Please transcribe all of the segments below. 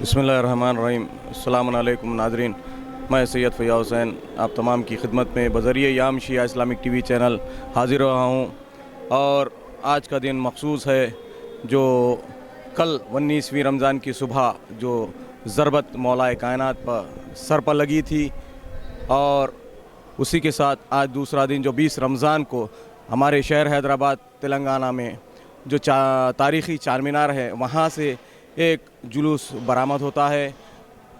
बिस्मिल्लाहिर्रहमानिर्रहीम। अस्सलामु अलैकुम नाज़रीन, मैं सैयद फ़याज़ हुसैन आप तमाम की खिदमत में बज़रिए याम शिया इस्लामिक टीवी चैनल हाज़िर रहा हूँ। और आज का दिन मखसूस है जो कल 19वीं रमज़ान की सुबह जो ज़रबत मौलाए कायनात पर सर पर लगी थी, और उसी के साथ आज दूसरा दिन जो 20 रमज़ान को हमारे शहर हैदराबाद तेलंगाना में जो तारीख़ी चार मीनार है वहाँ से एक जुलूस बरामद होता है।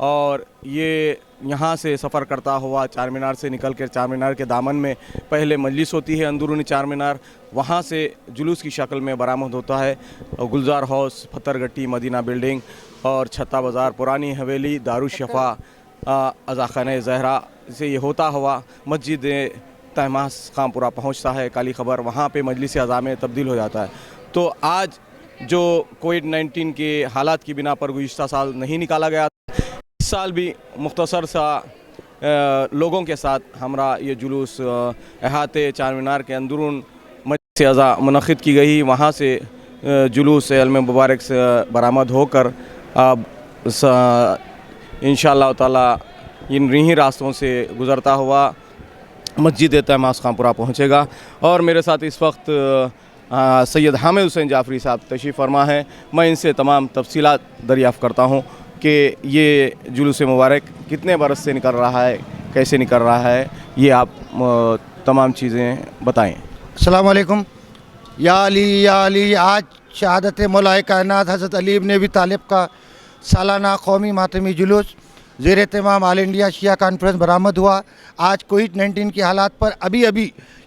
और ये यहाँ से सफ़र करता हुआ चार मीनार से निकल कर चार मीनार के दामन में पहले मजलिस होती है अंदरूनी चार मीनार, वहाँ से जुलूस की शक्ल में बरामद होता है। गुलजार हाउस, फतरगट्टी मदीना बिल्डिंग और छत्ता बाज़ार, पुरानी हवेली, दारुशफ़ा, अज़ाख़ाने ज़हरा से ये होता हुआ मस्जिद तहमास खानपुरा पहुँचता है काली ख़बर, वहाँ पे मजलिस अज़ा में तब्दील हो जाता है। तो आज जो कोविड-19 के हालात की बिना पर गुज़िश्ता साल नहीं निकाला गया, इस साल भी मुख्तसर सा लोगों के साथ हमरा ये जुलूस अहाते चार मीनार के अंदरून मजलिस अज़ा मुनक़िद की गई। वहाँ से जुलूस इल्म मुबारक से बरामद होकर अब इंशाअल्लाह ताला इन इन्हीं रास्तों से गुज़रता हुआ मस्जिद तहमास खानपुरा पहुँचेगा। और मेरे साथ इस वक्त सैयद हामिद हुसैन जाफ़री साहब तशरीफ़ फरमा है। मैं इनसे तमाम तफसीलात दरियाफ़्त करता हूँ कि ये जुलूस मुबारक कितने बरस से निकल रहा है, कैसे निकल रहा है, ये आप तमाम चीज़ें बताएं। अस्सलाम वालेकुम। या अली आज शहादत मौलाए कायनात हज़रत अली इब्न अबी तालिब का सालाना कौमी मातमी जुलूस ज़ेर तमाम ऑल इंडिया शिया कॉन्फ्रेंस बरामद हुआ। आज कोविड-19 की हालात पर अभी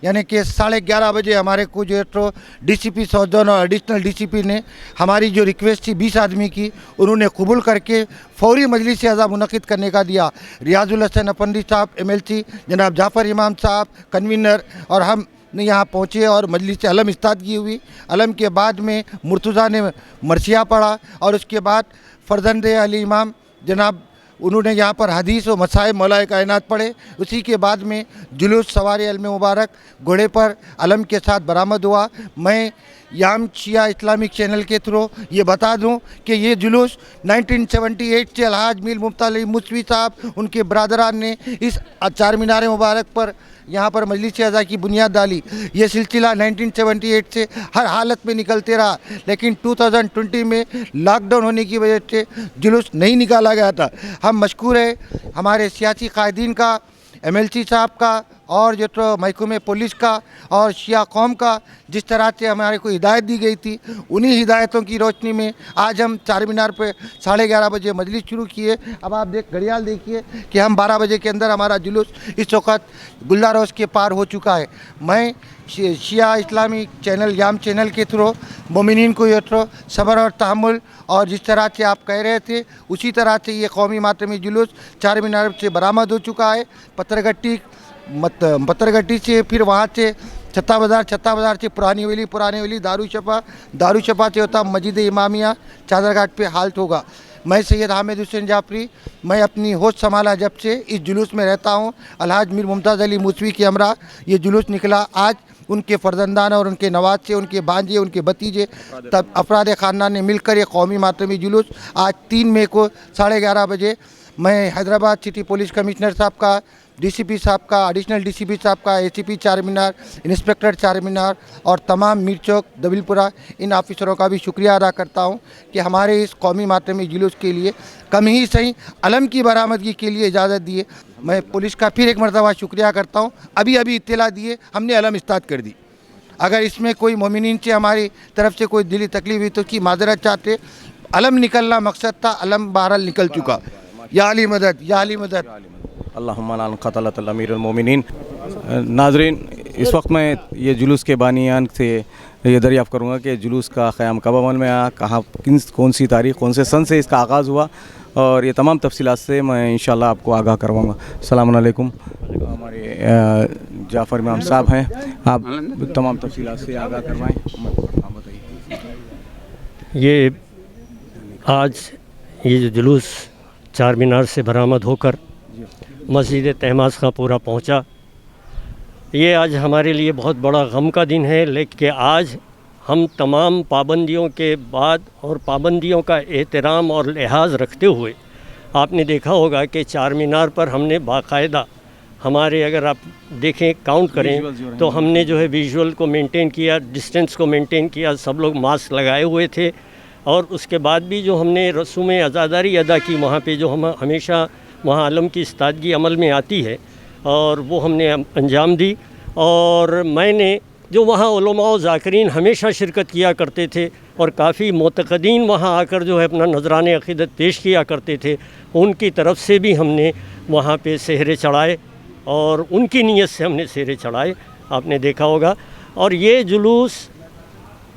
यानी कि 11:30 बजे हमारे को जो तो DCP सौजन और एडिशनल DCP ने हमारी जो रिक्वेस्ट थी 20 आदमी की, उन्होंने कबूल करके फौरी मजलिस अज़ा मुनक़िद करने का दिया। रियाजुल हसन अपंदी साहब MLC, जनाब जाफ़र इमाम साहब कन्वीनर और हम यहाँ पहुँचे और मजलिस अलम इस्तादगी हुई। अलम के बाद में मुर्तज़ा ने मरसिया पढ़ा और उसके बाद फ़र्जंद अली इमाम जनाब उन्होंने यहाँ पर हदीस व मसाइब मौलाए कायनात पढ़े। उसी के बाद में जुलूस सवारी इल्म मुबारक घोड़े पर अलम के साथ बरामद हुआ। मैं याम शिया इस्लामिक चैनल के थ्रू ये बता दूं कि ये जुलूस 1978 से अलहाज मीर मुफ्ती अली मुसवी साहब उनके बरदरान ने इस चार मीनार मुबारक पर यहाँ पर मजलिस अज़ा की बुनियाद डाली। ये सिलसिला 1978 से हर हालत में निकलते रहा, लेकिन 2020 में लॉकडाउन होने की वजह से जुलूस नहीं निकाला गया था। हम मशकूर है हमारे सियासी कायदीन का, MLC साहब का और जो तो महकमे पुलिस का और शिया कौम का, जिस तरह से हमारे को हिदायत दी गई थी, उन्हीं हिदायतों की रोशनी में आज हम चार मीनार पे 11:30 बजे मजलिस शुरू किए। अब आप घड़ियाल देखिए कि हम 12 बजे के अंदर हमारा जुलूस इस वक्त गुलजार हाउस के पार हो चुका है। मैं शिया इस्लामी चैनल याम चैनल के थ्रू मोमिनीन को ये तो सब्र और तहम्मुल, और जिस तरह से आप कह रहे थे उसी तरह से ये कौमी मातमी जुलूस चार मीनार से बरामद हो चुका है। पत्थरगट्टी से फिर वहाँ से छत्ता बाज़ार से पुरानी हवेली, दारुशफ़ा से होता मस्जिद इमामिया चादरघाट पे हाल्ट होगा। मैं सैयद हामिद हुसैन जाफरी, मैं अपनी होश संभाला जब से इस जुलूस में रहता हूँ। अलहाज मीर मुमताज़ अली मूसवी की हमरा ये जुलूस निकला आज, उनके फर्जंदान और उनके नवाज से, उनके भांजे, उनके भतीजे, तब अफराद ख़ानदान ने मिलकर ये कौमी मातमी जुलूस आज 3 मई को 11:30 बजे मैं हैदराबाद सिटी पुलिस कमिश्नर साहब का, डीसीपी साहब का, एडिशनल डीसीपी साहब का, एसीपी चार मीनार, इंस्पेक्टर चार मीनार और तमाम मीर चौक दबिलपुरा इन ऑफिसरों का भी शुक्रिया अदा करता हूं कि हमारे इस कौमी मातमी जुलूस के लिए कम ही सही अलम की बरामदगी के लिए इजाज़त दिए। मैं पुलिस का फिर एक मरतबा शुक्रिया करता हूं। अभी इत्तला दिए, हमने अलम इस्ताद कर दी। अगर इसमें कोई मोमिनीन से हमारी तरफ से कोई दिली तकलीफ हुई तो उसकी माजरत चाहते। अलम निकलना मकसद था, अलम बहरहाल निकल चुका। या अली मदद, या अली मदद। अल्लाहुम्मा अला क़तलतल अमीरुल मोमिनीन। नाज़रीन, इस वक्त मैं ये जुलूस के बानियान से ये दरियाफ़्त करूँगा कि जुलूस का क़याम कब अमल में आया, कहाँ, कौन सी तारीख़, कौन से सन से इसका आगाज़ हुआ, और ये तमाम तफसीलात से मैं इंशाअल्लाह आपको आगाह करवाऊँगा। अस्सलामु अलैकुम। हमारे जाफ़र इमाम साहब हैं, आप तमाम तफसीलात से आगाह करवाएँ। ये आज ये जो जुलूस चार मीनार से बरामद होकर मस्जिद तहमास का पूरा पहुंचा, ये आज हमारे लिए बहुत बड़ा गम का दिन है। लेकिन आज हम तमाम पाबंदियों के बाद और पाबंदियों का एहतराम और लिहाज रखते हुए, आपने देखा होगा कि चार मीनार पर हमने बाकायदा हमारे, अगर आप देखें काउंट करें तो हमने जो है विजुअल को मेंटेन किया, डिस्टेंस को मेंटेन किया, सब लोग मास्क लगाए हुए थे। और उसके बाद भी जो हमने रसूम अज़ादारी अदा की वहाँ पे, जो हम हमेशा वहाँ आलम की इस्तादगी अमल में आती है, और वो हमने अंजाम दी। और मैंने जो वहाँ उलमा व ज़ाकिरीन हमेशा शिरकत किया करते थे और काफ़ी मुतक़दीन वहाँ आकर जो है अपना नजराने अक़ीदत पेश किया करते थे, उनकी तरफ से भी हमने वहाँ पे सेहरे चढ़ाए और उनकी नीयत से हमने सेहरे चढ़ाए, आपने देखा होगा। और ये जुलूस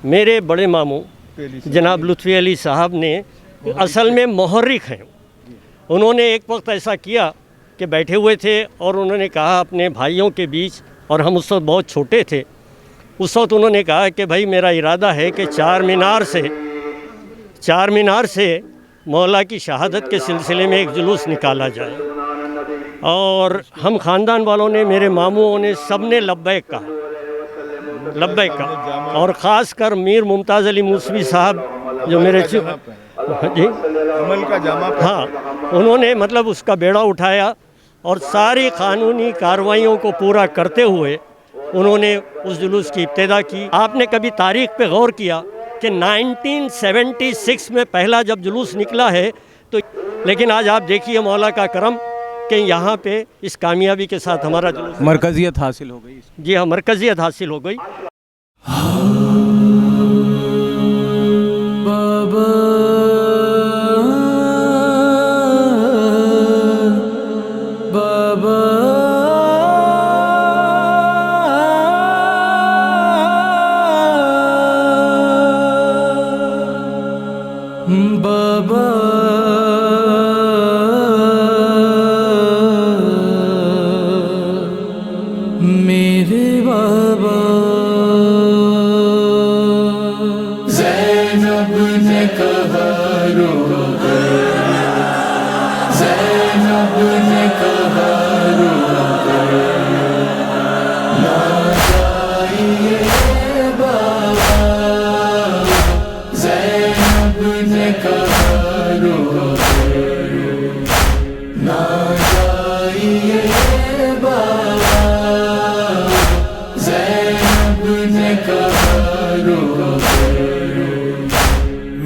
मेरे बड़े मामू जनाब लुत्फ़ी अली साहब ने असल में मुहर्रिक हैं। उन्होंने एक वक्त ऐसा किया कि बैठे हुए थे और उन्होंने कहा अपने भाइयों के बीच, और हम उस वक्त बहुत छोटे थे, उस वक्त उन्होंने कहा कि भाई मेरा इरादा है कि चार मीनार से मौला की शहादत के सिलसिले में एक जुलूस निकाला जाए। और हम ख़ानदान वालों ने, मेरे मामूओं ने, सब ने लब्बैक कहा, लब्बैक कहा। और ख़ास कर मीर मुमताज़ अली मूसवी साहब जो मेरे जी अमल का जामा, हाँ, उन्होंने मतलब उसका बेड़ा उठाया और सारी कानूनी कार्रवाइयों को पूरा करते हुए उन्होंने उस जुलूस की इब्तिदा की। आपने कभी तारीख़ पे गौर किया कि 1976 में पहला जब जुलूस निकला है तो, लेकिन आज आप देखिए मौला का करम कि यहाँ पे इस कामयाबी के साथ हमारा जुलूस मरकज़ियत हासिल हो गई। जी हाँ, मरकज़ियत हासिल हो गई।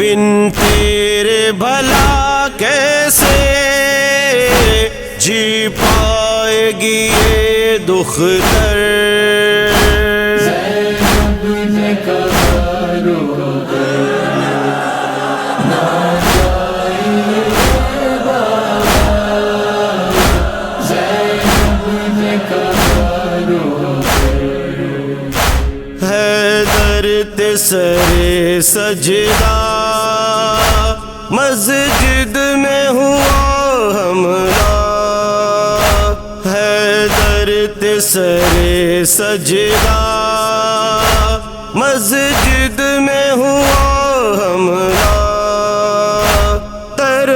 बिन तेरे भला कैसे जी पाएगी ये दुख्तर। ज़ैनब ने कहा रो गए ना जाइए बाबा, ज़ैनब ने कहा रो गए। हैदर ते सरे सजदा मस्जिद में हुआ हमला, हैदर ते सरे सजदा मस्जिद में हुआ हमला। तर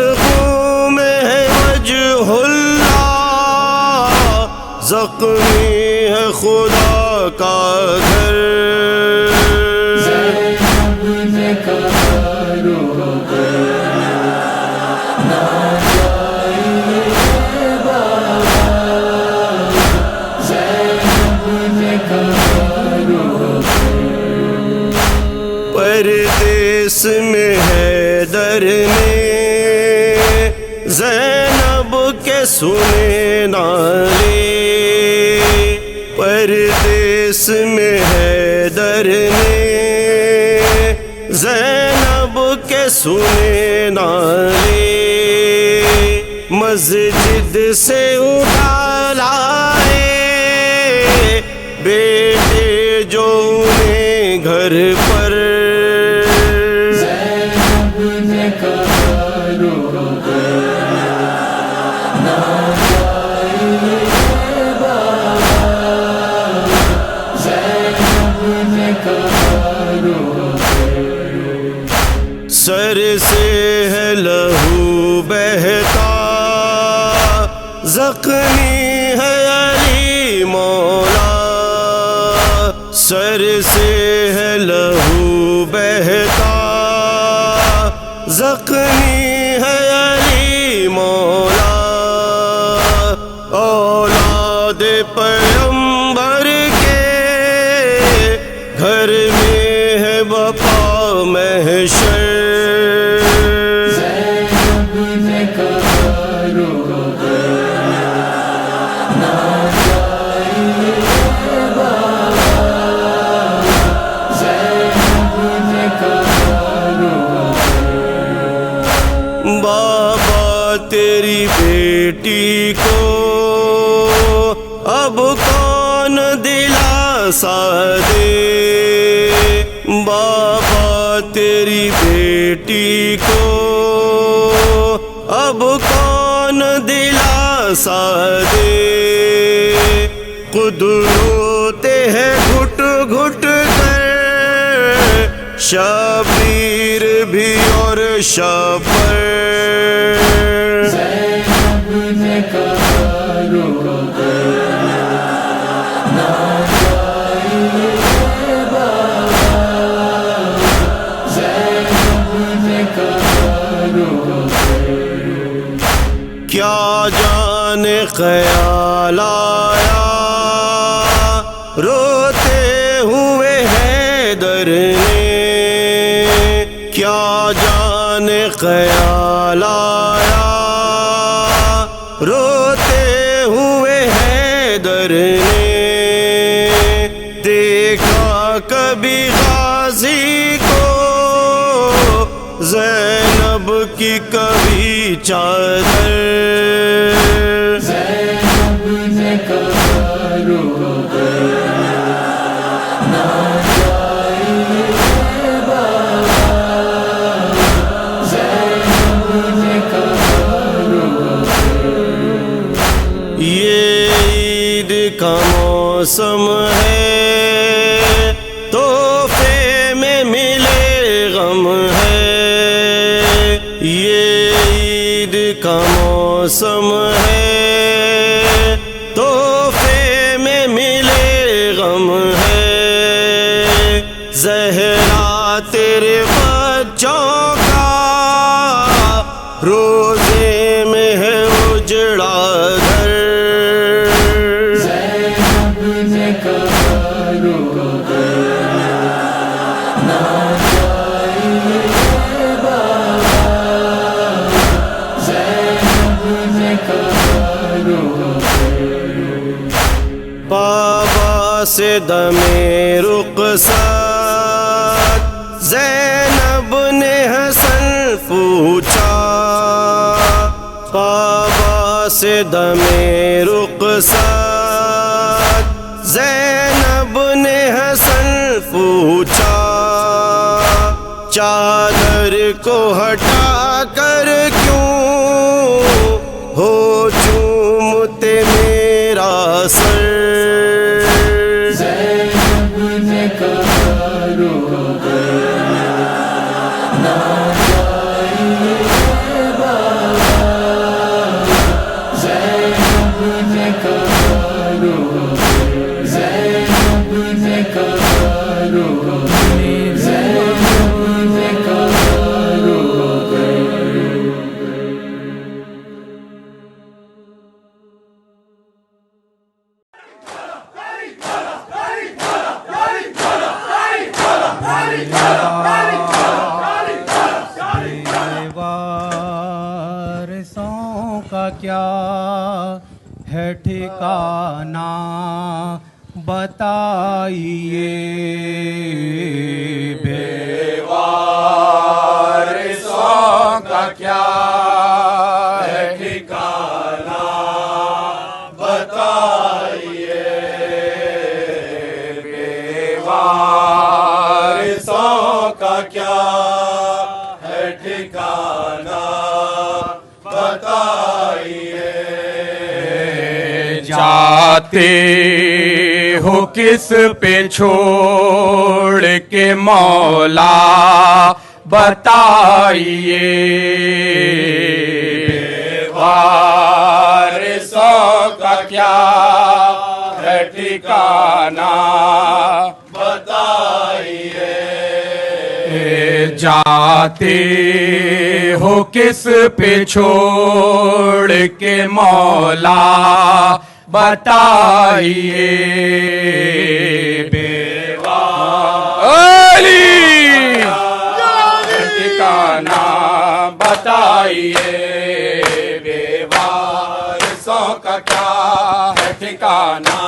زخمی ہے خدا کا گھر. پردیس میں حیدر نے زینب کے سنے نالے. پردیس میں حیدر نے زینب کے سنے نالے. مسجد سے اٹھا لائے بیٹے جو انہیں گھر پر. سر سے ہے لہو بہتا زخمی ہے علی مولا. سر سے ہے لہو بہتا زخمی ہے علی مولا. اولاد پیغمبر کے گھر میں ہے بپا محشر. بابا تیری بیٹی کو اب کون دلاسا دے. بابا تیری بیٹی کو اب کون دلاسا دے. خود روتے ہیں گھٹ گھٹ کر شبیر بھی اور شاپر. کیا جانے خیال آیا روتے ہوئے حیدر نے. کیا جانے خیال آیا روتے ہوئے حیدر نے. دیکھا کبھی غازی کو زینب کی کبھی چادر. یہ عید کا موسم ہے تحفے میں ملے غم ہے. یہ عید کا موسم ہے تحفے میں ملے غم ہے. زہرا تیرے بچوں کا روزے میں ہے اجڑا گھر. بابا سے دمِ رخصت زینب نے حسن پوچھا. بابا سے دمِ رخصت زینب نے حسن پوچھا. چادر کو ہٹا کر کیوں ہو چومتے میرا سر. زینب نے کہا رو گیا نہ جائیے بابا. زینب نے कहा रोकर, ज़ैनब ने कहा रोकर, ज़ैनब ने कहा रोकर। वारिसों का क्या है ठिकाना बताइए, बेवारिसों का क्या है ठिकाना बताइए, बेवारिसों का क्या है ठिकाना बताइए। जाते हो किस पे छोड़ के मौला बताइए, बेवारिसों का क्या है ठिकाना बताइए। जाते हो किस पे छोड़ के मौला बताइए, ठिकाना बताइए, बेवारिसों का क्या है ठिकाना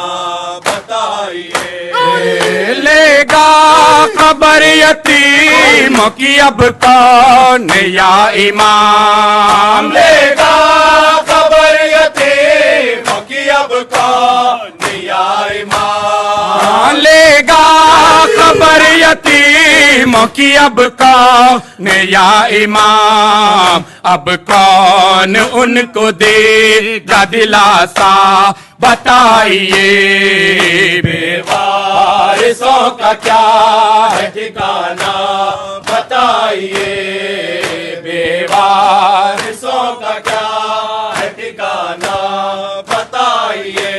बताइए। लेगा खबर यतीम की अब कौन या इमाम, लेगा खबर यतीम की अब कौन या इमाम, लेगा खबर यतीम की अब कौन या इमाम, अब कौन उनको देगा दिलासा बताइए, बेवारिसों का क्या है ठिकाना बताइए, बेवारिसों का क्या है ठिकाना बताइए।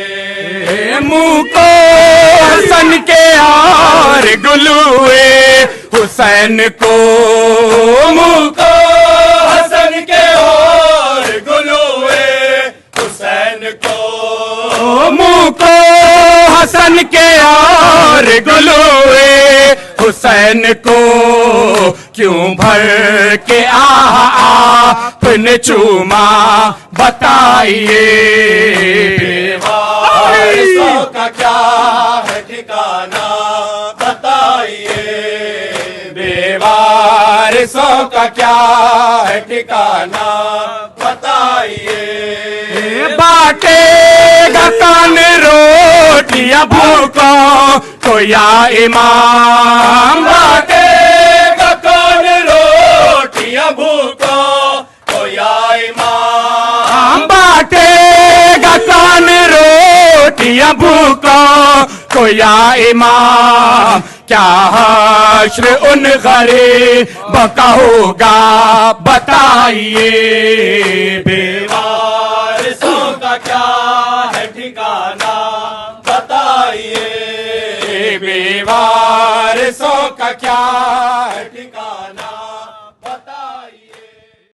मुंह को हसन के और गुलुए हुसैन को, मुंह को हसन के और गुलुए हुसैन को, मुंह को हसन के और गुलुए हुसैन को क्यों भर के आपने चूमा बताइए, बेवारिसों का क्या है ठिकाना बताइए, बेवारिसों का क्या है ठिकाना बताइए। बांटेगा कान रोटियां भूखों को या इमाम, बांटेगा कान रोटियां भूखों को या इमाम, बांटेगा कान रोटियां भूखों को या इमाम। क्या हश्र उन गरीबों का होगा बताइए, बेवारिसों का क्या है ठिकाना बताइए, बेवारिसों का क्या है ठिकाना